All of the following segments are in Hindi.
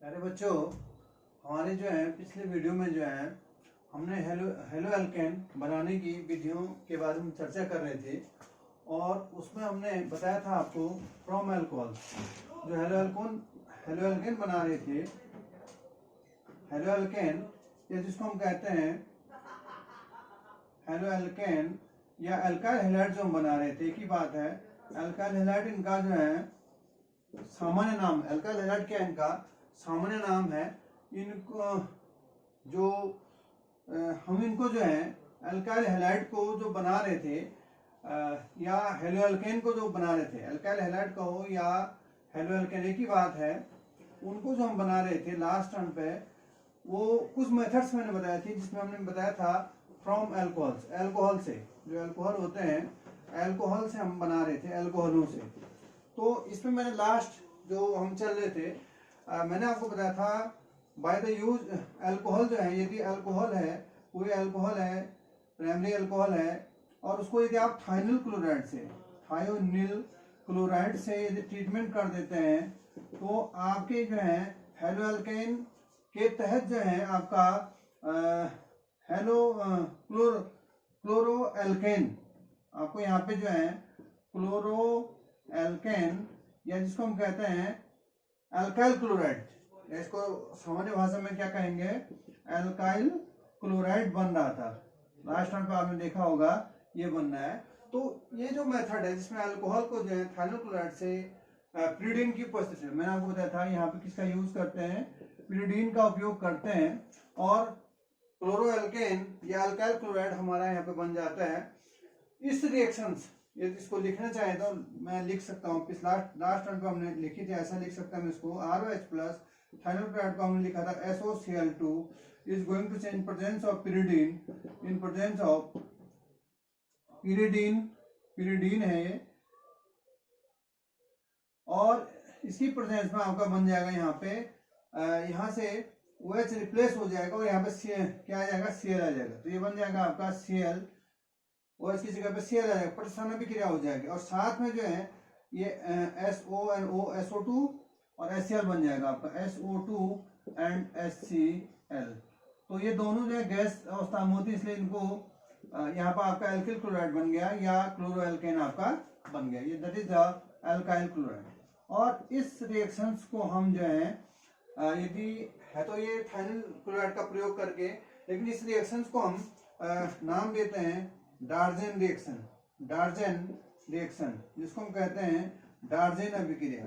अरे बच्चों, हमारे जो है पिछले वीडियो में जो है हमने हेलो एल्केन बनाने की विधियों के बारे में चर्चा कर रहे थे और उसमें हमने बताया था आपको फ्रॉम अल्कोहल जो हेलो एल्केन बना रहे थे। हेलो एल्केन या जिसको हम कहते हैं हेलो एल्केन या अल्काइल हैलाइड जो हम बना रहे थे, एक ही बात है। अल्काइल हैलाइड इनका जो है सामान्य नाम, अल्काइल हैलाइड क्या इनका सामान्य नाम है। इनको जो हम इनको जो है अल्काइल हैलाइड को जो बना रहे थे या हेलो एल्केन को जो बना रहे थे, अल्काइल हैलाइड का हो या हेलो एल्केन एक ही बात है, उनको जो हम बना रहे थे लास्ट टर्म पे, वो कुछ मेथड्स मैंने बताया थी जिसमें हमने बताया था फ्रॉम अल्कोहल्स, अल्कोहल से, जो अल्कोहल होते हैं अल्कोहल से हम बना रहे थे, अल्कोहलों से। तो इसमें मैंने लास्ट जो हम चल रहे थे मैंने आपको बताया था बाय द यूज अल्कोहल जो है, यदि अल्कोहल है, कोई अल्कोहल है, प्राइमरी अल्कोहल है, और उसको यदि आप थायोनिल क्लोराइड से यदि ट्रीटमेंट कर देते हैं तो आपके जो है हेलो एल्केन के तहत जो है आपका क्लोरो एल्केन, आपको यहाँ पे जो है क्लोरो एल्केन या जिसको हम कहते हैं अल्काइल क्लोराइड, इसको सामान्य भाषा में क्या कहेंगे, अल्काइल क्लोराइड बन रहा था। लास्ट टाइम पे आपने देखा होगा ये बन रहा है। तो ये जो मेथड है जिसमें अल्कोहल को जो है थायोनिल क्लोराइड से पिरिडीन की उपस्थिति में, मैंने आपको बताया था यहाँ पे किसका यूज करते हैं, पिरिडीन का उपयोग करते हैं और क्लोरो एल्केन या अल्काइल क्लोराइड हमारा यहाँ पे बन जाता है। इस रिएक्शंस यदि इसको लिखना चाहे तो मैं लिख सकता हूँ, लास्ट टर्म पे हमने लिखी थी, ऐसा लिख सकता हूँ इसको, ROH प्लस थायोनिल क्लोराइड को हमने लिखा था SOCl2 is going to change presence of pyridine, in presence of pyridine है, और इसकी प्रेजेंस में आपका बन जाएगा यहाँ पे यहाँ से OH रिप्लेस हो जाएगा और यहाँ पे क्या आ जाएगा, Cl आ जाएगा। तो ये बन जाएगा आपका Cl और इसकी जगह पे Cl आ जाएगा, प्रतिस्थापन अभिक्रिया हो जाएगी और साथ में जो है ये SONO SO2 और HCl बन जाएगा आपका SO2 एंड HCl। तो ये दोनों जो है गैस अवस्था में होती है, इसलिए इनको यहाँ पर आपका एल्काइल क्लोराइड बन गया या क्लोरो एल्केन आपका बन गया, ये that is the alkyl chloride. और इस रिएक्शंस को हम जो है यदि है तो ये थायोनिल क्लोराइड का प्रयोग करके, लेकिन इस रिएक्शंस को हम नाम देते हैं डार्जेन रिएक्शन, जिसको हम कहते हैं डार्जेन अभिक्रिया,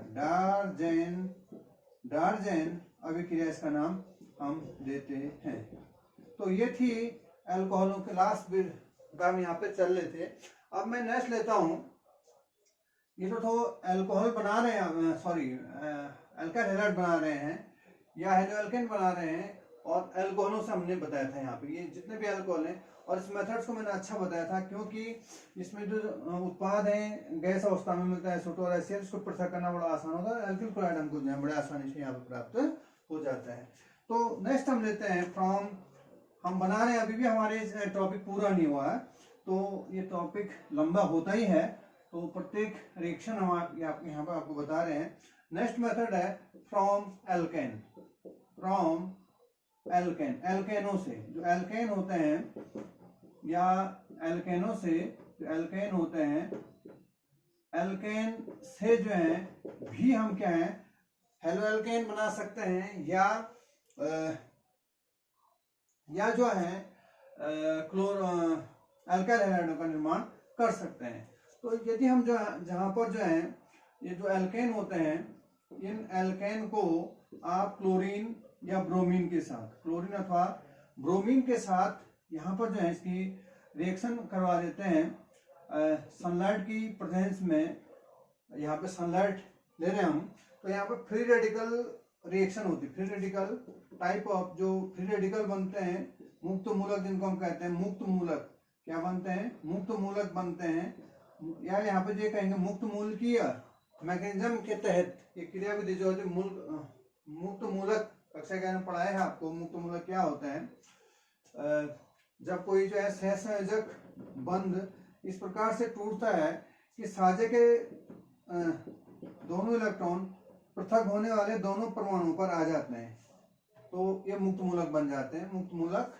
डार्जेन अभिक्रिया इसका नाम हम देते हैं। तो ये थी अल्कोहलों के लास्ट हम यहाँ पे चल रहे थे। अब मैं नेक्स्ट लेता हूँ, ये तो अल्कोहल बना रहे हैं, सॉरी अल्काइल हैलाइड बना रहे हैं या हेलो एल्केन बना रहे हैं, और अल्कोहलों से हमने बताया था यहाँ पे ये जितने भी अल्कोहल हैं, और इस मेथड्स को मैंने अच्छा बताया था क्योंकि इसमें जो उत्पाद है गैस अवस्था में मिलता है SO2 और HCl, इसको पृथक करना बड़ा आसान होता है। एल्काइल क्लोराइड हमको जो है बड़े आसानी से यहाँ पे प्राप्त हो जाता है। तो नेक्स्ट हम लेते हैं फ्रॉम, हम बना रहे हैं, अभी भी हमारे टॉपिक पूरा नहीं हुआ है, तो ये टॉपिक लंबा होता ही है, तो प्रत्येक रिएक्शन हम यहाँ पे आपको बता रहे हैं। नेक्स्ट मेथड है फ्रॉम एल्केन, एल्केनों से, जो एल्केन होते हैं या एल्केनों से जो एल्केन होते हैं, एल्केन से जो है भी हम क्या है हेलो एल्केन बना सकते हैं या जो है अल्काइल हैलाइडों का निर्माण कर सकते हैं। तो यदि हम जो जहां पर जो है ये जो एल्केन होते हैं, इन एल्केन को आप क्लोरीन या ब्रोमीन के साथ, क्लोरीन अथवा ब्रोमीन के साथ यहाँ पर जो है इसकी रिएक्शन करवा देते हैं सनलाइट की प्रेजेंस में। यहाँ पे सनलाइट ले रहे हैं हम, तो यहाँ पे फ्री रेडिकल रिएक्शन होती है, फ्री रेडिकल टाइप ऑफ जो फ्री रेडिकल बनते हैं, मुक्त मूलक जिनको हम कहते हैं, मुक्त मूलक क्या बनते हैं, मुक्त मूलक बनते हैं, या यहाँ पे जो कहेंगे मुक्त मूलकीय मैकेनिज्म के तहत ये क्रियाविधि जो है मुक्त मूलक, कक्षा ज्ञान में पढ़ाया है आपको मुक्त मूलक क्या होता है। जब कोई जो है सहसंयोजक बंध इस प्रकार से टूटता है कि साजे के दोनों इलेक्ट्रॉन पृथक होने वाले दोनों परमाणुओं पर आ जाते हैं तो ये मुक्त मूलक बन जाते हैं। मुक्त मूलक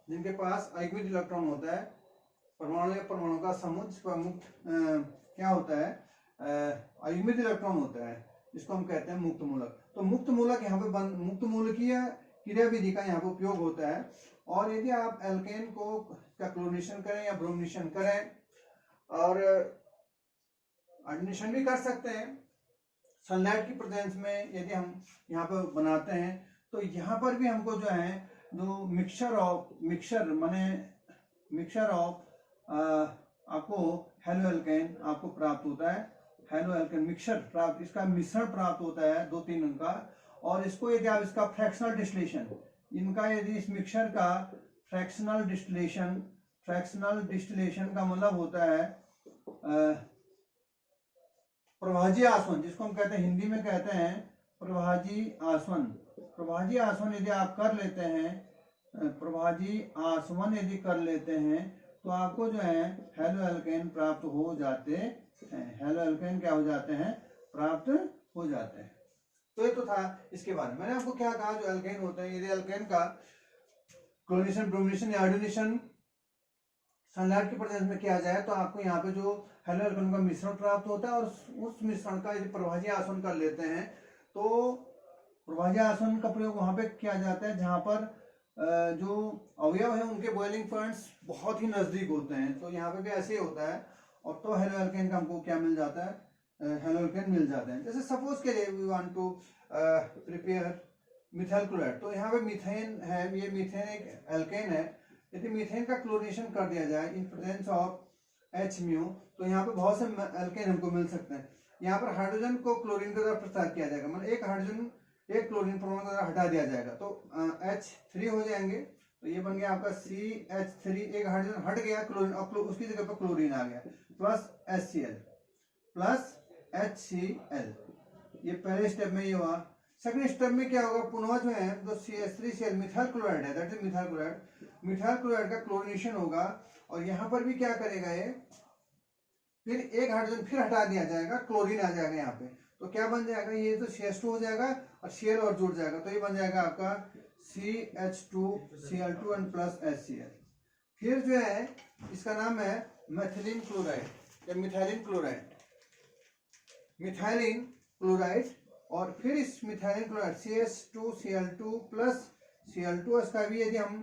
जिनके पास अयुग्मित इलेक्ट्रॉन होता है, परमाणु या परमाणु का समूह जिस पर मुक्त क्या होता है, अयुग्मित इलेक्ट्रॉन होता है, जिसको हम कहते हैं मुक्त मूलक। तो मुक्त मूलक यहाँ पे मुक्त मूलकीय क्रिया विधि का यहाँ पे उपयोग होता है। और यदि आप एल्केन को का क्लोरीनेशन करें या ब्रोमिनेशन करें और एडिनेशन भी कर सकते हैं सनलाइट की प्रेजेंस में, यदि हम यहाँ पे बनाते हैं तो यहाँ पर भी हमको जो है जो मिक्सचर ऑफ आपको हेलो एल्केन आपको प्राप्त होता है। हेलो एल्केन मिक्सचर प्राप्त, इसका मिश्रण प्राप्त होता है 2-3 का। और इसको यदि आप इसका फ्रैक्शनल डिस्टिलेशन, इनका यदि इस मिक्सचर का फ्रैक्शनल डिस्टिलेशन का मतलब होता है प्रभाजी आसवन, जिसको हम कहते हैं हिंदी में कहते हैं प्रभाजी आसवन। प्रभाजी आसवन यदि आप कर लेते हैं, प्रभाजी आसवन यदि कर लेते हैं तो आपको जो है हेलो एल्केन प्राप्त हो जाते हैं। हेलो एल्केन क्या हो जाते हैं, प्राप्त हो जाते हैं। तो ये तो था इसके बारे में। मैंने आपको क्या कहा, जो एल्केन होते हैं, यदि एल्केन का क्लोरीनेशन, ब्रोमिनेशन या आयोडीनेशन सनलाइट की प्रेजेंस में किया जाए तो आपको यहाँ पे जो हेलो एल्केन का मिश्रण प्राप्त होता है। और उस मिश्रण का यदि प्रभाजी आसवन कर लेते हैं तो प्रभाजी आसवन का प्रयोग वहां पे किया जाता है जहां पर जो अवयव है उनके बॉइलिंग पॉइंट्स बहुत ही नजदीक होते हैं। तो यहाँ पे भी ऐसे ही होता है। और तो हेलो एल्केन का हमको क्या मिल जाता है, हेलो एल्केन मिल जाते हैं। जैसे सपोज के लिए we want to prepare methyl chloride, तो यहाँ पे मीथेन है, ये मीथेन एक एल्केन है। यदि मीथेन का क्लोरीनेशन कर दिया जाए इन प्रेजेंस ऑफ H-म्यू तो यहाँ पे बहुत से एल्केन हमको मिल सकते हैं। यहाँ पर हाइड्रोजन को क्लोरीन की तरफ प्रसार किया जाएगा, मतलब एक हाइड्रोजन एक क्लोरीन परमाणु की तरफ हटा दिया जाएगा तो H3 हो जाएंगे। तो ये बन गया आपका CH3, एक हाइड्रोजन हट गया क्लोरीन, अब उसकी जगह पर क्लोरीन आ गया, प्लस HCl प्लस HCl। ये पहले स्टेप में ये हुआ। सेकंड स्टेप में क्या होगा, पुनः जो है जो CH3Cl मिथाइल क्लोराइड है, that is methyl chloride, methyl chloride का क्लोरीनेशन होगा। और यहाँ पर भी क्या करेगा ये, फिर एक हाइड्रोजन फिर हटा दिया जाएगा, क्लोरीन आ जाएगा यहाँ पे। तो क्या बन जाएगा, ये तो CH2 हो जाएगा और Cl और जुड़ जाएगा। तो ये बन जाएगा आपका CH2Cl2 एंड प्लस HCl। फिर जो है इसका नाम है मेथिलीन क्लोराइड या मिथाइलिन क्लोराइड। और फिर इस methylene chloride CH2Cl2 plus Cl2, इसका भी यदि हम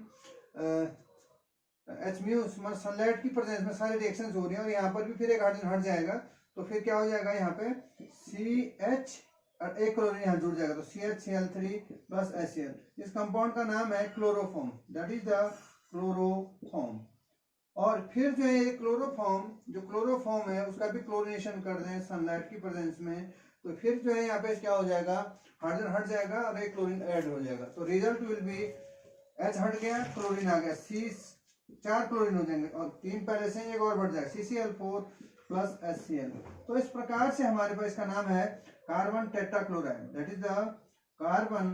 H-म्यू सनलाइट की प्रेजेंस में सारे रिएक्शंस हो रही हैं और यहाँ पर भी फिर एक हाइड्रोजन हट जाएगा तो फिर क्या हो जाएगा, यहाँ पे CH और एक क्लोरीन यहाँ जुड़ जाएगा तो CH-Cl3 प्लस HCl। इस कंपाउंड का नाम है chloroform, that is the chloroform. और फिर जो है क्लोरोफॉर्म है उसका भी क्लोरीनेशन कर दें सनलाइट की प्रेजेंस में तो फिर जो है यहाँ पे क्या हो जाएगा, हाइड्रोजन हट जाएगा और एक क्लोरीन ऐड हो जाएगा। तो रिजल्ट विल बी H हट गया, क्लोरीन आ गया, 4 क्लोरीन हो जाएंगे और 3 पहले से एक और बढ़ जाएगा, CCl4 प्लस HCl। तो इस प्रकार से हमारे पास इसका नाम है carbon tetrachloride, that is the carbon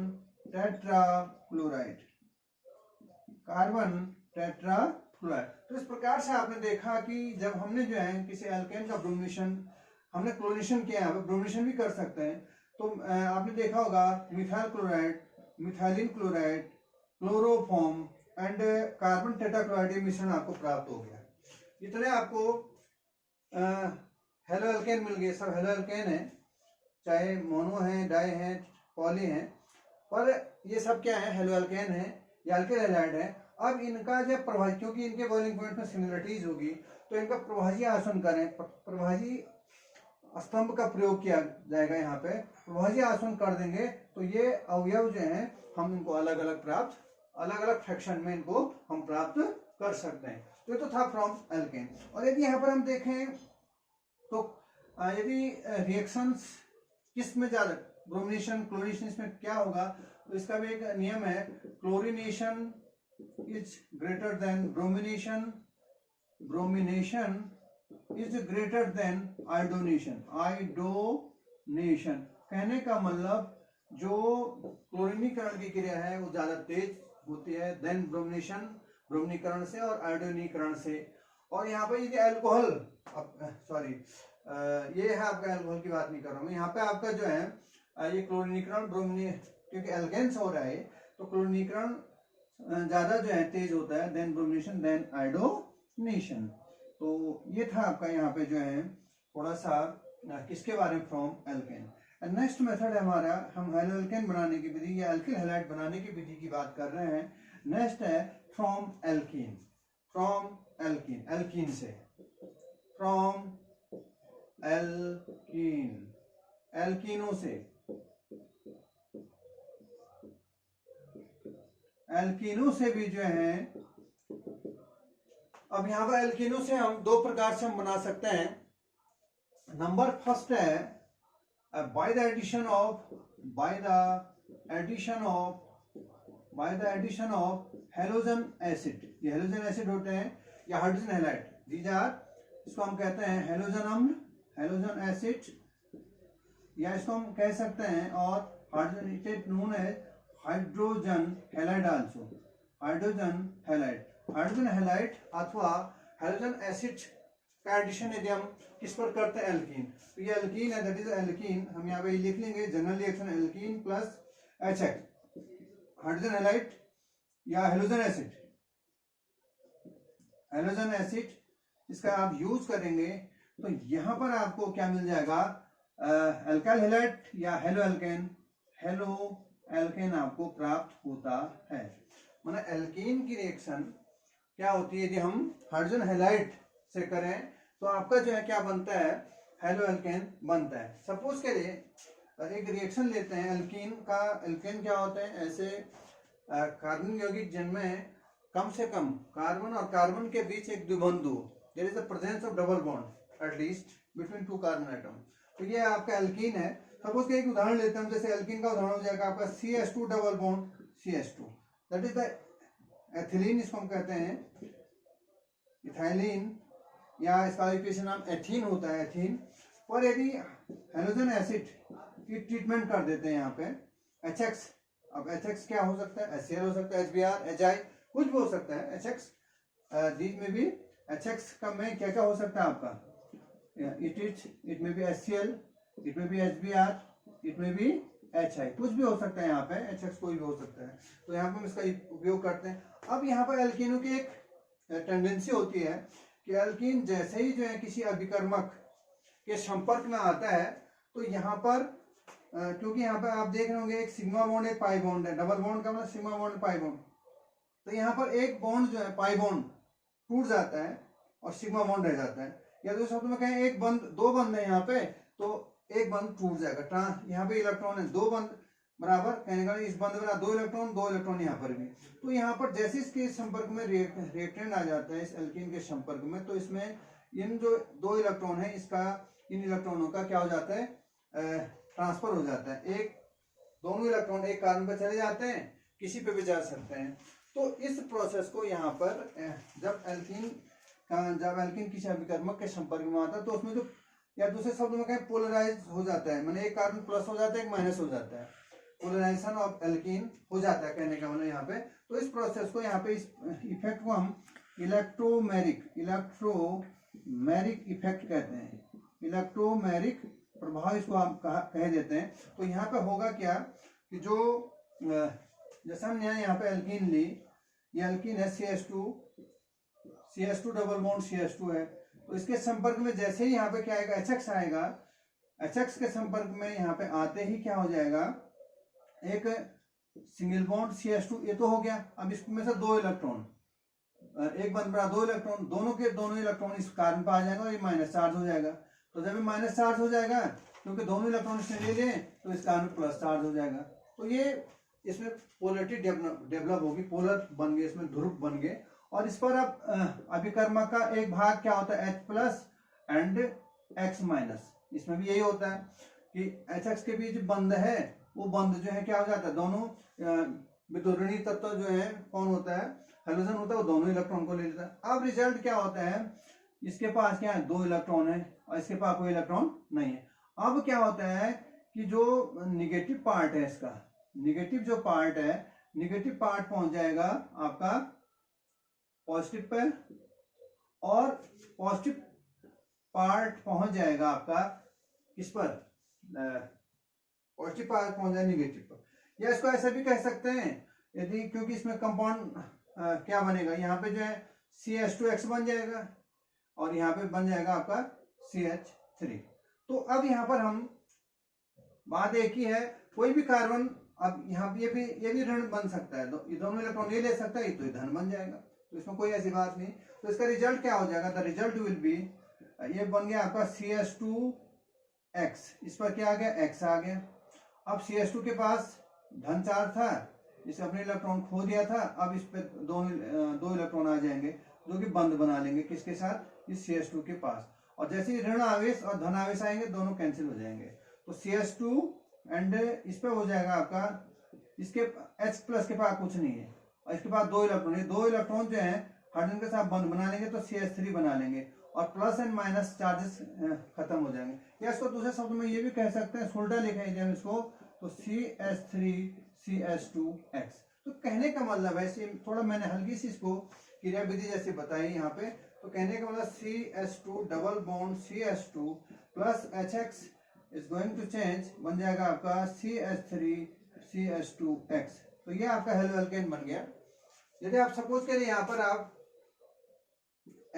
tetrachloride. तो इस प्रकार से आपने देखा कि जब हमने जो है किसी एल्केन का ब्रोमिनेशन, हमने क्लोरीनेशन किया है, ब्रोमिनेशन भी कर सकते हैं। तो आपने देखा होगा methyl chloride, methylene chloride, chloroform and carbon tetrachloride मिश्रण आपको प्राप्त हो गया। इतने आपको हेलो एल्केन मिल गए, सब हेलो एल्केन है, चाहे मोनो है, डाई है, पॉली है, पर ये सब क्या है, हेलो एल्केन है, ये अल्किल हैलाइड है। अब इनका जब प्रभाजी, क्योंकि इनके बॉइलिंग पॉइंट में सिमिलरिटीज होगी तो इनका प्रभाजी आसवन करें, प्रभाजी स्तंभ का प्रयोग किया जाएगा। यहाँ पे प्रभाजी आसवन कर देंगे तो ये अवयव जो है हम इनको अलग अलग फ्रैक्शन में इनको हम प्राप्त कर सकते हैं। तो ये तो था फ्रॉम एल्केन। और यदि यहाँ पर हम देखें तो यदि रिएक्शंस किस में ज्यादा, ब्रोमिनेशन क्लोरीनेशन, इसमें क्या होगा, तो इसका भी एक नियम है, chlorination is greater than bromination, bromination is greater than iodination. कहने का मतलब जो क्लोरीनीकरण की क्रिया है वो ज्यादा तेज होती है देन ब्रोमिनेशन, ब्रोमीकरण से और आयोडीनीकरण से। और यहाँ पे यदि अल्कोहल, सॉरी ये है आपका, अल्कोहल की बात नहीं कर रहा हूँ यहाँ पे, आपका जो है ये क्लोरीनीकरण क्योंकि एल्केन्स हो रहा है तो क्लोरीनीकरण ज्यादा जो है तेज होता है देन ब्रोमिनेशन देन आयोडोनेशन। तो ये था आपका यहाँ पे जो है थोड़ा सा किसके बारे में फ्रॉम एल्केन। नेक्स्ट मेथड है हमारा, हम हेलोएल्केन बनाने की विधि या एल्किल हैलाइड बनाने की विधि की बात कर रहे हैं। नेक्स्ट है from alkene, from alkene, alkene से, फ्रॉम एल्कीन, एल्कीनों से, एल्कीनों से भी जो है। अब यहाँ पर एल्कीनों से हम दो प्रकार से हम बना सकते हैं। नंबर फर्स्ट है by the addition of halogen acid. ये हेलोजन एसिड होते हैं या हाइड्रोजन हैलाइड, दीज आर, इसको हम कहते हैं हेलोजन अम्ल, हेलोजन एसिड, या इसको हम कह सकते हैं और hydrogen it is known as hydrogen halide also, hydrogen halide, hydrogen halide अथवा हेलोजन एसिड का एडिशन यदि हम किस पर करते हैं एल्कीन, तो ये एल्कीन है, दैट इज एल्कीन। हम यहाँ पे लिख लेंगे general reaction alkene plus HX, hydrogen halide या हेलोजन एसिड, हेलोजन एसिड, इसका आप यूज करेंगे तो यहाँ पर आपको क्या मिल जाएगा, एल्काइल हैलाइड या हेलो एल्केन, हेलो एल्केन आपको प्राप्त होता है। माना एल्कीन की रिएक्शन क्या होती है, यदि हम हाइड्रोजन हैलाइड से करें तो आपका जो है क्या बनता है, हेलो एल्केन बनता है। सपोज के लिए एक रिएक्शन लेते हैं एल्कीन का। एल्केन क्या होते हैं, ऐसे कार्बन यौगिक जिनमें कम से कम कार्बन और कार्बन के बीच एक द्विबंधु, there is the presence of double bond at least between two carbon atom, तो ये आपका एल्कीन है। सपोज के एक उदाहरण लेते हैं, जैसे एल्कीन का उदाहरण हो जाएगा आपका CH2 double bond CH2, that is the ethylene, इसको हम कहते हैं इथाइलिन, या इसका इक्वेशन नाम एथीन होता है, एथीन। और यदि हेलोजन एसिड की ट्रीटमेंट कर देते हैं यहाँ पे HX, अब HX क्या हो सकता है, HCl हो सकता है, HBr, HI, कुछ भी हो सकता है, HX, दीज में भी HX का में क्या क्या हो सकता है आपका, इट में भी HCl, इट में भी HBr, इट में भी HI, कुछ भी हो सकता है यहाँ पे, HX कोई भी हो सकता है, तो यहाँ पे हम इसका उपयोग करते हैं। अब यहाँ पर एल्कीनों की एक टेंडेंसी होती है कि एल्कीन जैसे ही जो है किसी अभिकर्मक के संपर्क में आता है तो यहाँ पर क्योंकि यहाँ पर आप देख रहे होंगे एक सिग्मा बॉन्ड एक पाई बॉन्ड है, डबल बॉन्ड का मतलब सिग्मा बॉन्ड पाई बॉन्ड, तो यहाँ पर एक बॉन्ड जो है पाई बॉन्ड टूट जाता है और सिग्मा बॉन्ड रह जाता है, या दूसरे शब्द में कहें एक बंद, दो बंद है यहाँ पे तो एक बंद टूट जाएगा, यहाँ पे इलेक्ट्रॉन है, दो बंद बराबर, कहने का इस बंद में दो इलेक्ट्रॉन यहाँ पर भी, तो यहाँ पर जैसे इसके संपर्क में रिएक्टेंट आ जाता है इस एल्कीन के संपर्क में, तो इसमें इन जो दो इलेक्ट्रॉन है इसका, इन इलेक्ट्रॉनों का क्या हो जाता है, ट्रांसफर हो जाता है, एक दोनों इलेक्ट्रॉन एक कार्बन पे चले जाते हैं, किसी पे भी जा सकते हैं। तो इस प्रोसेस को यहाँ पर जब एल्कीन किसी अभिकर्मक के संपर्क में आता है तो उसमें जो, या दूसरे शब्द में कहें पोलराइज हो जाता है, मैंने एक कार्बन प्लस हो जाता है एक माइनस हो जाता है, पोलराइजेशन ऑफ एल्कीन हो जाता है, कहने का मतलब यहाँ पे। तो इस प्रोसेस को यहाँ पे इस इफेक्ट को हम इलेक्ट्रोमेरिक इफेक्ट कहते हैं, इलेक्ट्रोमेरिक प्रभाव इसको हम कह देते हैं। तो यहाँ पे होगा क्या कि जो जैसा हमने यहाँ पे एल्कीन ली, ये एल्कीन है CH2 डबल बॉन्ड CH2 है, तो इसके संपर्क में जैसे ही यहाँ पे क्या आएगा, HX आएगा, HX के संपर्क में यहाँ पे आते ही क्या हो जाएगा, एक सिंगल बॉन्ड CH2, ये तो हो गया। अब इसमें से दो इलेक्ट्रॉन, एक बंद बड़ा दो इलेक्ट्रॉन, दोनों के दोनों इलेक्ट्रॉन इस कार्बन पर आ जाएगा और ये माइनस चार्ज हो जाएगा। तो जब ये माइनस चार्ज हो जाएगा क्योंकि दोनों इलेक्ट्रॉन इसने ले लिए तो इस कार्बन प्लस चार्ज हो जाएगा, तो ये इसमें पोलरिटी डेवलप होगी, पोलर बन गए, इसमें ध्रुव बन गए। और इस पर अब अभिकर्मक का एक भाग क्या होता है, H plus and X minus, इसमें भी यही होता है कि HX के बीच बंद है, वो बंद जो है क्या हो जाता है, दोनों वितरणीय तत्व जो है कौन होता है, हेलोजन होता है, वो दोनों इलेक्ट्रॉन को ले लेता है। अब रिजल्ट क्या होता है, इसके पास क्या है, दो इलेक्ट्रॉन है और इसके पास कोई इलेक्ट्रॉन नहीं है। अब क्या होता है कि जो निगेटिव पार्ट है इसका, निगेटिव जो पार्ट है, निगेटिव पार्ट पहुंच जाएगा आपका पॉजिटिव पे, और पॉजिटिव पार्ट पहुंच जाएगा आपका किस पर, पॉजिटिव पर पहुंच जाए निगेटिव पर। या इसको ऐसा भी कह सकते हैं, यदि क्योंकि इसमें कंपाउंड क्या बनेगा, यहाँ पे जो है CH2X बन जाएगा और यहाँ पे बन जाएगा आपका CH3। तो अब यहाँ पर हम बात एक ही है, कोई भी कार्बन, अब यहाँ पे ये भी ऋण बन सकता है, ये दोनों इलेक्ट्रॉन ये ले सकता है, तो ये धन बन जाएगा, तो इसमें कोई ऐसी बात नहीं। तो इसका रिजल्ट क्या हो जाएगा, द रिजल्ट विल बी, ये बन गया आपका CH2X, इस पर क्या आ गया, X आ गया। अब CH2 के पास धन चार्ज था, इसे अपने इलेक्ट्रॉन खो दिया था, अब इस पे दो इलेक्ट्रॉन आ जाएंगे जो कि बंद बना लेंगे किसके साथ, इस CH2 के पास। और जैसे ही ऋण आवेश और धन आवेश आएंगे दोनों कैंसिल हो जाएंगे, तो CH2 एंड इस पे हो जाएगा आपका, इसके H प्लस के पास कुछ नहीं है और इसके पास दो इलेक्ट्रॉन जो है हाइड्रोजन के साथ बंद बना लेंगे तो CH3 बना लेंगे और प्लस एंड माइनस चार्जेस खत्म हो जाएंगे। या इसको दूसरे शब्द में ये भी कह सकते हैं, उल्टा लिखेंगे हम इसको, तो CH3 CH2X। तो कहने का मतलब है, थोड़ा मैंने हल्की सी इसको क्रिया विधि जैसे बताई यहाँ पे, तो कहने का मतलब CH2 double bond CH2 plus HX is going to change, बन जाएगा आपका CH3 CH2X। तो ये आपका हेलो एल्केन बन गया। यदि आप सपोज करिए यहाँ पर आप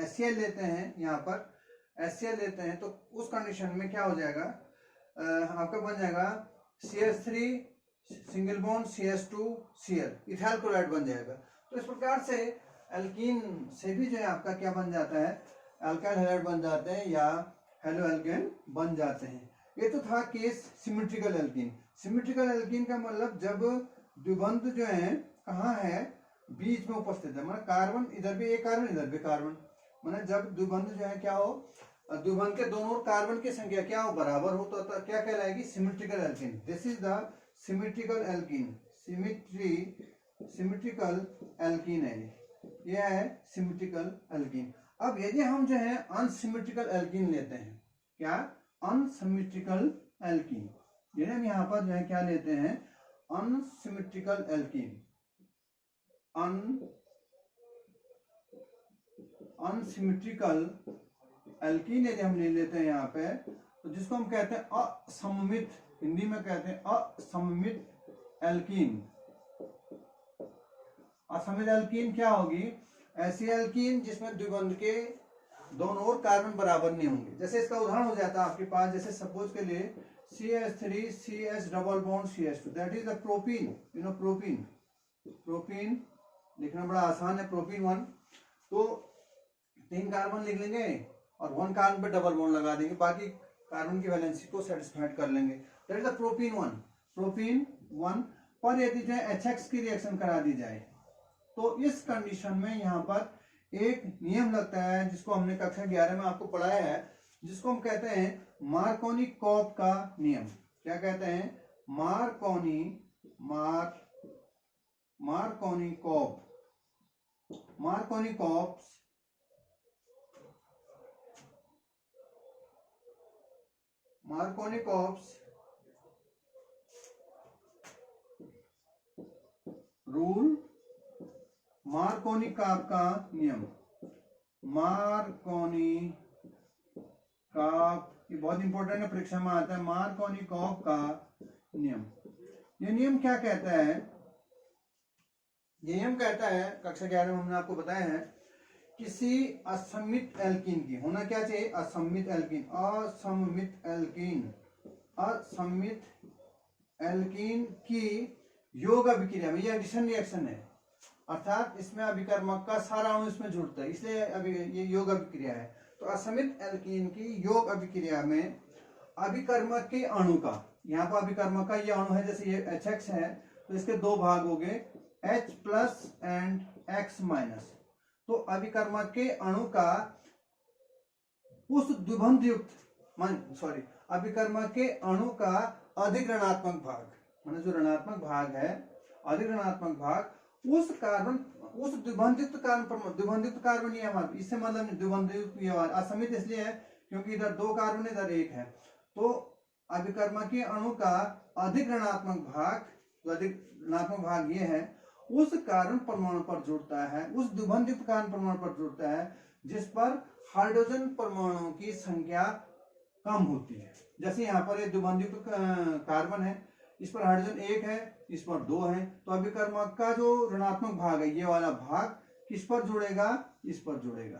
HCl लेते हैं, यहाँ पर HCl लेते हैं, तो उस कंडीशन में क्या हो जाएगा, आपका बन जाएगा CH3 single bond CH2 Cl, ethyl chloride बन जाएगा। तो इस प्रकार से एल्कीन से भी जो है आपका क्या बन जाता है, अल्काइल हैलाइड बन जाते हैं या हेलो एल्केन बन जाते हैं। ये तो था case symmetrical alkene. Symmetrical alkene का मतलब जब द्विबंध जो है कहाँ है, बीच में उपस्थित है, मतलब कार्बन इधर भी एक कार्बन इधर भी कार्बन, मतलब जब द्विबंध जो है क्या हो, द्विबंध के दोनों कार्बन की संख्या क्या हो, बराबर हो, तो क्या कहलाएगी, symmetrical alkene. This is the symmetrical alkene. Symmetrical alkene है ये है सिमेट्रिकल एल्कीन। अब यदि हम जो है अनसिमेट्रिकल एल्कीन लेते हैं, क्या, अनसिमेट्रिकल एल्कीन, यदि हम यहाँ पर जो है क्या लेते हैं, अनसिमेट्रिकल एल्कीन, अनसिमेट्रिकल एल्कीन यदि हम ले लेते हैं यहाँ पे, तो जिसको हम कहते हैं असममित, हिंदी में कहते हैं असममित एल्कीन। असममित एल्कीन क्या होगी, ऐसी एल्कीन जिसमें द्विबंध के दोनों ओर कार्बन बराबर नहीं होंगे। जैसे इसका उदाहरण हो जाता है आपके पास, जैसे सपोज के लिए CH3 CH double bond CH2, that is the propene, you know propene, propene लिखना बड़ा आसान है, प्रोपीन 1। तो 3 कार्बन लिख लेंगे और 1 कार्बन पे डबल बॉन्ड लगा देंगे, बाकी कार्बन की वैलेंसी को सेटिस्फाइड कर लेंगे, that is the propene 1। Propene 1 पर यदि जो है HX की रिएक्शन करा दी जाए, तो इस कंडीशन में यहाँ पर एक नियम लगता है जिसको हमने कक्षा 11 में आपको पढ़ाया है, जिसको हम कहते हैं मार्कोनी-कॉप का नियम। क्या कहते हैं, मार्कोनी-कॉप्स रूल, मार्कोनी-कॉप का नियम, मार्कोनी-कॉप, ये बहुत इंपॉर्टेंट है, परीक्षा में आता है, मार्कोनी-कॉप का नियम। ये नियम क्या कहता है, ये नियम कहता है, कक्षा 11 में हमने आपको बताया है, किसी असममित एल्कीन की होना क्या चाहिए, असममित एल्कीन, असममित एल्कीन की योग अभिक्रिया में, ये एडिशन रिएक्शन है, अर्थात इसमें अभिकर्मक का सारा अणु इसमें जुड़ता है, इसलिए अभी ये योग अभिक्रिया है। तो असममित एल्कीन की योग अभिक्रिया में अभिकर्मक के अणु का, यहाँ पर अभिकर्मक का ये अणु है, जैसे ये HX है, तो इसके 2 भाग हो गए, H plus and X minus. तो अभिकर्मक के अणु का उस द्विबंध युक्त, अभिकर्मक के अणु का अधिक ऋणात्मक भाग, माने जो ऋणात्मक भाग है, अधिक ऋणात्मक भाग उस द्विबंधित कार्बन ये हमारा, इससे मतलब द्विबंधित ये असमित इसलिए है क्योंकि इधर 2 कार्बन इधर 1 है, तो अभिकर्मकीय अणु का अधिक ऋणात्मक भाग, जो अधिक ऋणात्मक भाग ये है, उस कार्बन परमाणु पर जुड़ता है, उस द्विबंधित कार्बन परमाणु पर जुड़ता है जिस पर हाइड्रोजन परमाणु की संख्या कम होती है। जैसे यहाँ पर ये द्विबंधित कार्बन है, इस पर हाइड्रोजन 1 है, इस पर 2 है, तो अभिकर्मक का जो ऋणात्मक भाग है, ये वाला भाग किस पर जुड़ेगा, इस पर जुड़ेगा।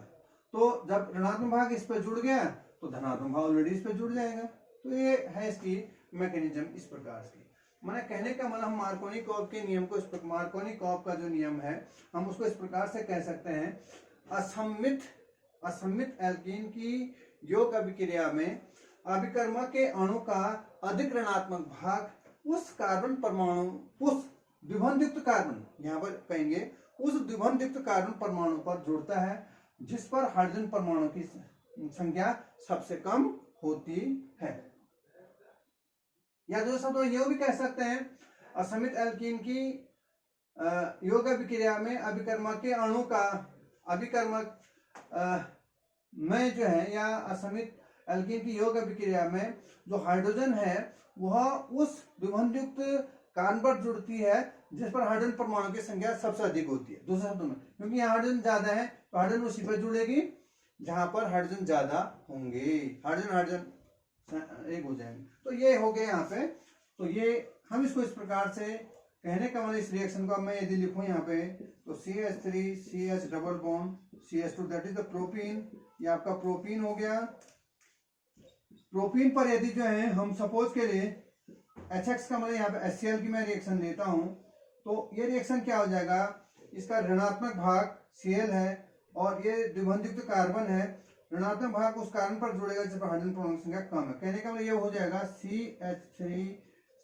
तो जब ऋणात्मक भाग इस पर जुड़ गया तो धनात्मक भाग ऑलरेडी इस पर जुड़ जाएगा। तो ये है इसकी मैकेनिज्म इस प्रकार की। मैंने कहने का मतलब हम मार्कोनी-कॉप के नियम को मार्कोनी-कॉप का जो नियम है हम उसको इस प्रकार से कह सकते हैं, असम्मित एल्कीन की योग अभिक्रिया में अभिकर्मक के अणु का अधिक ऋणात्मक भाग उस कार्बन परमाणु, उस द्विबंधयुक्त कार्बन, यहाँ पर कहेंगे उस द्विबंधयुक्त कार्बन परमाणु पर जुड़ता है जिस पर हाइड्रोजन परमाणु की संख्या सबसे कम होती है। या दूसरा तो ये भी कह सकते हैं, असमित एल्कीन की योग अभिक्रिया में अभिकर्मक के अणु का अभिकर्मक में जो है, या असमित एल्कीन की योग अभिक्रिया में जो हाइड्रोजन है वह उस द्विबंधयुक्त कार्बन पर जुड़ती है जिस पर हाइड्रोजन परमाणु की संख्या सबसे अधिक होती है। दूसरे शब्दों में, क्योंकि यहाँ हाइड्रोजन ज्यादा है तो हाइड्रोजन उसी पर जुड़ेगी जहां पर हाइड्रोजन ज्यादा होंगे, हाइड्रोजन एक हो जाएंगे। तो ये हो गया यहाँ पे। तो ये हम इसको इस प्रकार से कहने का मतलब, इस रिएक्शन को मैं यदि लिखूं यहाँ पे तो CH3 CH double bond CH2 that is the propene, ये आपका प्रोपीन हो गया। प्रोपीन पर यदि जो है हम सपोज के लिए HX का मतलब यहाँ पे HCl की मैं रिएक्शन लेता हूं तो ये रिएक्शन क्या हो जाएगा, इसका ऋणात्मक भाग Cl है और ये द्विबंधयुक्त कार्बन है, ऋणात्मक भाग उस कार्बन पर जुड़ेगा जिस पर हाइड्रोजन परमाणु की संख्या कम है। कहने का मतलब ये हो जाएगा CH3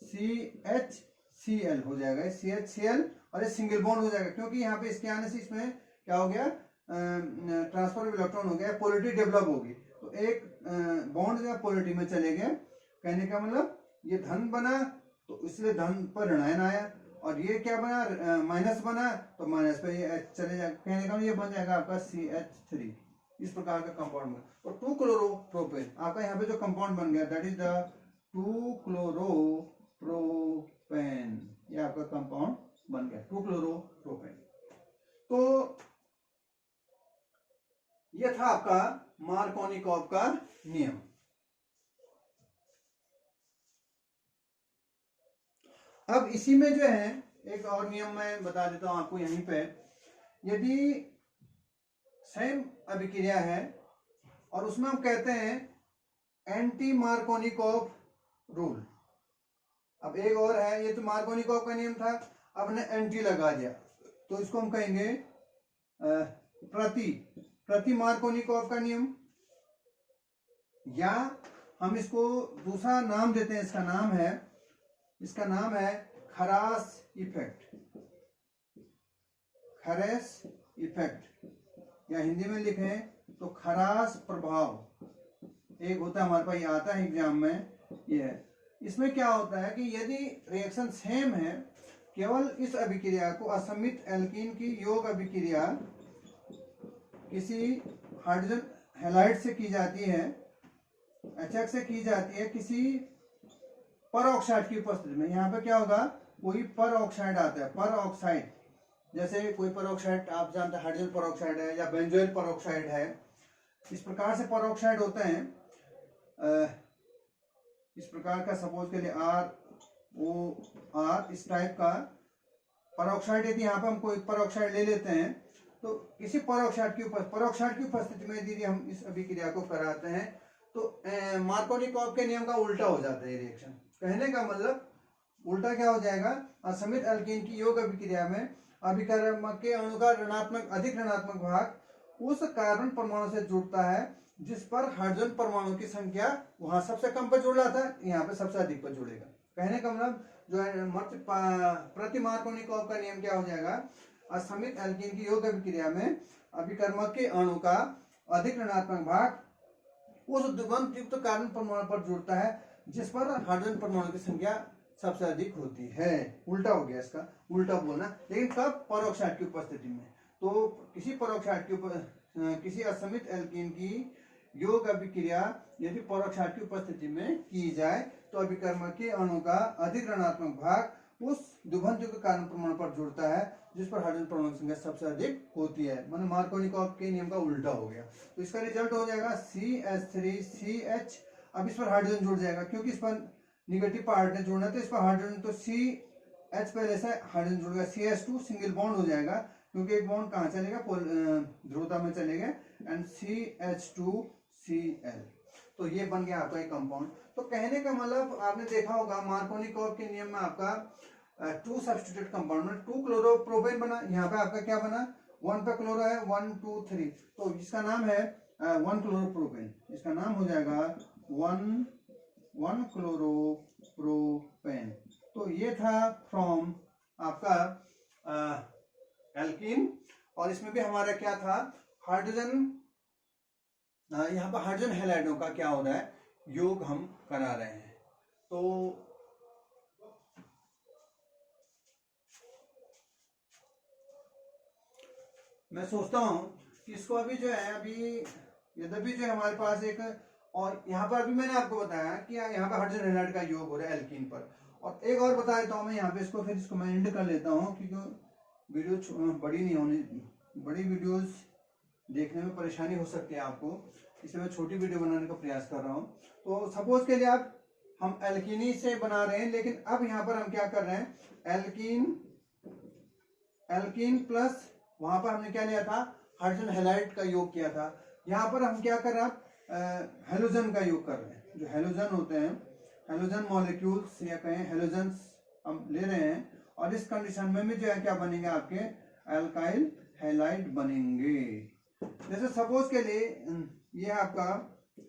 CHCl हो जाएगा, CHCl और ये सिंगल बॉन्ड हो जाएगा, क्योंकि यहाँ पे इसके आने से इसमें क्या हो गया, ट्रांसफर ऑफ इलेक्ट्रॉन हो गया, पोलरिटी डेवलप होगी, तो एक बॉन्ड जो है पोलरिटी में चले गए। कहने का मतलब ये धन बना तो इसलिए धन पर ऋणायन आया, और ये क्या बना, माइनस बना तो माइनस पे ये H चले जाएगा। कहने का ये बन जाएगा आपका CH3, इस प्रकार का कंपाउंड बना। और 2 क्लोरोप्रोपेन आपका यहाँ पे जो कंपाउंड बन गया दैट इज द 2 क्लोरोप्रोपेन, ये आपका कंपाउंड बन गया 2 क्लोरोप्रोपेन। तो ये था आपका मार्कोनी-कॉप का नियम। अब इसी में जो है एक और नियम मैं बता देता हूं आपको यहीं पे, यदि सेम अभिक्रिया है और उसमें हम कहते हैं एंटी मार्कोनी-कॉप रूल। अब एक और है, ये तो मार्कोनी-कॉप का नियम था, अब ने एंटी लगा दिया तो इसको हम कहेंगे प्रति मार्कोनी-कॉप का नियम, या हम इसको दूसरा नाम देते हैं, इसका नाम है खरास इफेक्ट, या हिंदी में लिखें तो खरास प्रभाव। एक होता है हमारे पास, ये आता है एग्जाम में, ये है। इसमें क्या होता है कि यदि रिएक्शन सेम है, केवल इस अभिक्रिया को असम्मित एल्कीन की योग अभिक्रिया किसी हाइड्रोजन हैलाइड से की जाती है, HX से की जाती है किसी पर ऑक्साइड की उपस्थिति में। यहाँ पे क्या होगा, कोई पर ऑक्साइड आता है, पर ऑक्साइड, जैसे कोई पर ऑक्साइड आप जानते हैं हाइड्रोजन पर ऑक्साइड है या बेंजोइल पर ऑक्साइड है, इस प्रकार से पर ऑक्साइड होते हैं। इस प्रकार का सपोज के लिए ROR इस टाइप का पर ऑक्साइड, यदि यहाँ पर हम कोई पर ऑक्साइड ले लेते हैं तो किसी पर ऑक्साइड की उपस्थिति में यदि हम इस अभिक्रिया को कराते हैं तो मार्कोनी-कॉप के नियम का उल्टा हो जाता है रिएक्शन। कहने का मतलब उल्टा क्या हो जाएगा, असमित एल्कीन की योग अभिक्रिया में अभिकर्मक के अणु का अधिक ऋणात्मक भाग उस कार्बन परमाणु से जुड़ता है जिस पर हाइड्रोजन परमाणु की संख्या वहां सबसे कम पर जुड़ रहा था, यहाँ पे सबसे अधिक पर जुड़ेगा। कहने का मतलब जो है प्रति मार्कोनी-कॉप का नियम क्या हो जाएगा, असमित एल्कीन की योग अभिक्रिया में अभिकर्मक के अणु का अधिक ऋणात्मक भाग उस द्विबंधयुक्त कार्बन परमाणु पर जुड़ता है जिस पर हाइड्रोजन परमाणु की संख्या सबसे अधिक होती है। उल्टा हो गया, इसका उल्टा बोलना, लेकिन कब, परऑक्साइड की उपस्थिति में। तो किसी असमित एल्कीन की योग अभिक्रिया यदि परऑक्साइड की उपस्थिति में की जाए तो अभिकर्मक के अणु का अधिक ऋणात्मक भाग उस द्विबंधयुक्त कार्बन परमाणु पर जुड़ता है जिस पर हाइड्रोजन परमाणु की संख्या सबसे अधिक होती है। माने मार्कोनी-कॉप के नियम का उल्टा हो गया। तो इसका रिजल्ट हो जाएगा CH3CH। अब इस पर हाइड्रोजन जुड़ जाएगा क्योंकि इस पर निगेटिव पार्ट है जोड़ना, तो इस पर हाइड्रोजन, तो CH पहले से हाइड्रोजन जुड़ेगा, CH2 सिंगल बॉन्ड हो जाएगा क्योंकि एक बॉन्ड कहाँ चलेगा, ध्रुवता में चलेगा, एंड CH2Cl। तो ये बन गया आपका एक कंपाउंड। तो कहने का मतलब आपने देखा होगा मार्कोनिकॉफ के नियम में आपका 2 सब्स्टिट्यूटेड कंपाउंड में 2 क्लोरोप्रोपेन बना, यहाँ पे आपका क्या बना, 1 पे क्लोरो है, 1 2 3, तो इसका नाम है 1 क्लोरोप्रोपेन, इसका नाम हो जाएगा 1 क्लोरोप्रोपेन। तो ये था फ्रॉम आपका एल्कीन, और इसमें भी हमारा क्या था, हाइड्रोजन, यहाँ पर हाइड्रोजन हैलाइडों का क्या हो रहा है, योग हम करा रहे हैं। तो मैं सोचता हूं कि इसको अभी जो है, अभी यद्यपि जो हमारे पास एक, और यहाँ पर अभी मैंने आपको बताया कि यहाँ पर हाइड्रोजन हैलाइड का योग हो रहा है एल्कीन पर, और एक और बता देता हूँ मैं यहाँ पे इसको, फिर इसको मैं एंड कर लेता हूँ क्योंकि वीडियो बड़ी नहीं होनी, बड़ी वीडियोस देखने में परेशानी हो सकती है आपको, इसलिए मैं छोटी वीडियो बनाने का प्रयास कर रहा हूँ। तो सपोज के लिए आप, हम एल्कीनी से बना रहे हैं, लेकिन अब यहाँ पर हम क्या कर रहे हैं, एल्कीन प्लस वहां पर हमने क्या लिया था, हाइड्रोजन हैलाइड का योग किया था। यहाँ पर हम क्या कर रहे हैं, हेलोजन का योग कर रहे हैं। जो हेलोजन होते हैं, हेलोजन मॉलिक्यूल्स या कहें हेलोजन हम ले रहे हैं, और इस कंडीशन में भी जो है क्या बनेंगे, आपके एल्काइल हैलाइड बनेंगे। जैसे सपोज के लिए ये आपका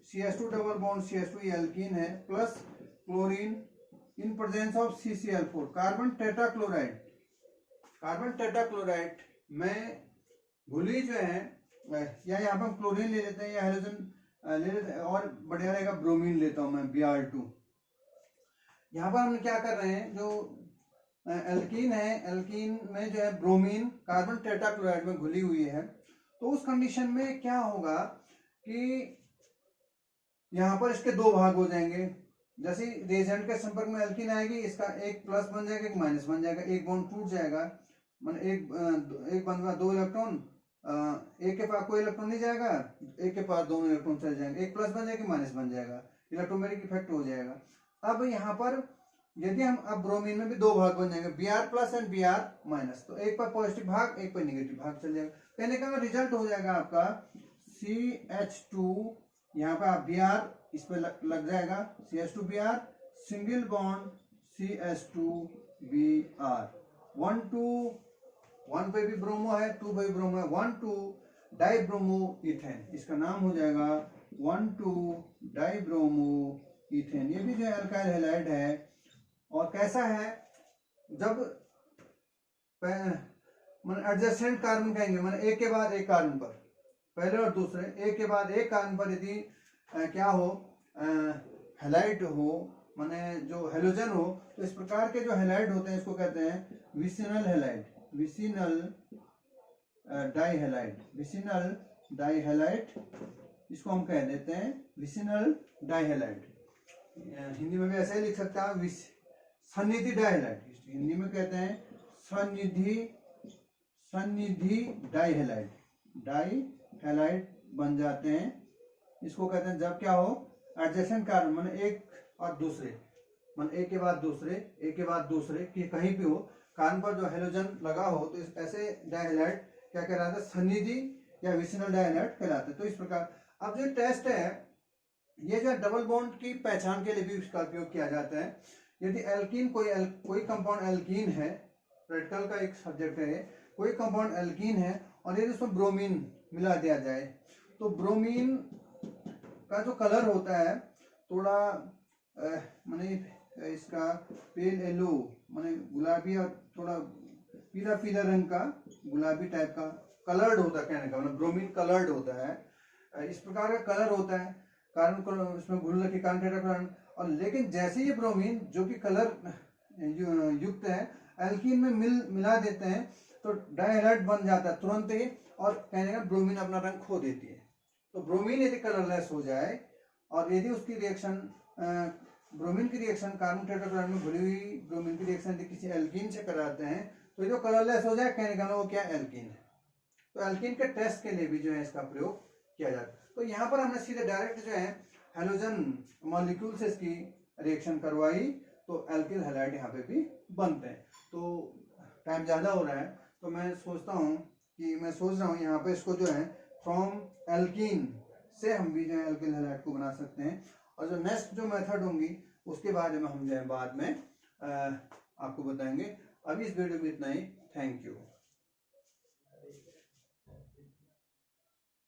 CH2 double bond CH2 alkene है, plus chlorine in presence of CCl4 carbon tetrachloride, carbon tetrachloride में भूली जो है, या यहाँ पर हम क्लोरीन ले लेते हैं या हेलोजन ले लेते हैं, और बढ़िया रहेगा ब्रोमीन लेता हूं मैं, Br2। यहाँ पर हम क्या कर रहे हैं, जो एल्कीन है, एल्कीन में जो है ब्रोमीन कार्बन टेट्राक्लोराइड में घुली हुई है, तो उस कंडीशन में क्या होगा कि यहाँ पर इसके दो भाग हो जाएंगे। जैसे रिएजेंट के संपर्क में एल्कीन आएगी, इसका एक प्लस बन जाएगा, एक माइनस बन जाएगा, एक बॉन्ड टूट जाएगा, मान एक बन गया 2 इलेक्ट्रॉन, एक के पास कोई इलेक्ट्रॉन नहीं जाएगा, एक के पास दोनों इलेक्ट्रॉन चले जाएंगे, एक प्लस बन जाएगा, माइनस बन जाएगा, इलेक्ट्रोमैग्नेटिक इफेक्ट हो जाएगा। अब यहाँ पर यदि हम, अब ब्रोमीन में भी दो भाग बन जाएंगे, Br plus and Br minus, तो एक पर पॉजिटिव भाग, एक पर निगेटिव भाग चल जाएगा। कहने का रिजल्ट हो जाएगा आपका CH2, यहाँ पे आप Br इस पे लग जाएगा, CH2Br सिंगल बॉन्ड CH2Br, 1 2 1 पे भी ब्रोमो है, 2 पे भी ब्रोमो है, 1 2 डाइब्रोमो इथेन, इसका नाम हो जाएगा 1 2 डाइब्रोमो इथेन। ये भी जो अल्काइल हैलाइड है, और कैसा है, जब एडजेसेंट कार्बन कहेंगे, माने एक के बाद एक कार्बन पर, पहले और दूसरे एक के बाद एक कार्बन पर यदि क्या हो, हैलाइड हो, माने जो हेलोजन हो, तो इस प्रकार के जो हैलाइड होते हैं इसको कहते हैं विसिनल हैलाइड, विसिनल डाइहैलाइड, विसिनल डाइहैलाइड, इसको हम कह देते हैं विसिनल डाइहैलाइड। हिंदी में भी ऐसे ही लिख सकता है, सन्निधि डाइहैलाइड, हिंदी में कहते हैं सन्निधि डाइहैलाइड, डाइहैलाइड बन जाते हैं। इसको कहते हैं जब क्या हो, एडजेसेंट कार्बन, माने एक और दूसरे, माने एक के बाद दूसरे, एक के बाद दूसरे कि कहीं भी हो कार्बन पर जो हेलोजन लगा हो, तो ऐसे डाइहैलाइड क्या कहलाते हैं, सन्निधि या विसिनल डाइहैलाइड कहलाते हैं। तो इस प्रकार अब जो टेस्ट है, ये जो डबल बॉन्ड की पहचान के लिए भी इसका उपयोग किया जाता है। यदि एल्कीन कोई कंपाउंड एल्कीन है, प्रैक्टिकल का एक सब्जेक्ट है, कोई कंपाउंड एल्कीन है और यदि उसमें ब्रोमीन मिला दिया जाए, तो ब्रोमीन का जो कलर होता है थोड़ा माने इसका पेल येलो, माने गुलाबी और थोड़ा पीला पीला रंग का गुलाबी टाइप का कलर्ड होता है, कहने का मतलब ब्रोमीन कलर्ड होता है, इस प्रकार का कलर होता है कार्बन इसमें घुलने के कारण। और लेकिन जैसे ये ब्रोमीन जो कि कलर युक्त है एल्कीन में मिला देते हैं, तो डाइहैलाइड बन जाता है तुरंत ही, और कहने का ब्रोमीन अपना रंग खो देती है। तो ब्रोमीन यदि कलरलेस हो जाए और यदि उसकी रिएक्शन ब्रोमीन की रिएक्शन कार्बन टेट्राक्लोराइड में घुली हुई ब्रोमीन की रिएक्शन यदि किसी एल्कीन से कराते हैं, तो जो कलरलेस हो जाए, कहने का वो क्या एल्कीन है। तो एल्कीन के टेस्ट के लिए भी जो है इसका प्रयोग किया जाता है। तो यहाँ पर हमने सीधे डायरेक्ट जो है हेलोजन मॉलिक्यूल से इसकी रिएक्शन करवाई तो एल्किल हैलाइड यहाँ पे भी बनते हैं। तो टाइम ज़्यादा हो रहा है, तो मैं सोच रहा हूँ यहाँ पे इसको जो है फ्रॉम एल्कीन से हम भी जो है एल्किल हैलाइड को बना सकते हैं। और जो नेक्स्ट जो मेथड होंगी उसके बारे में हम जो है बाद में आपको बताएंगे। अभी इस वीडियो में इतना ही। Thank you.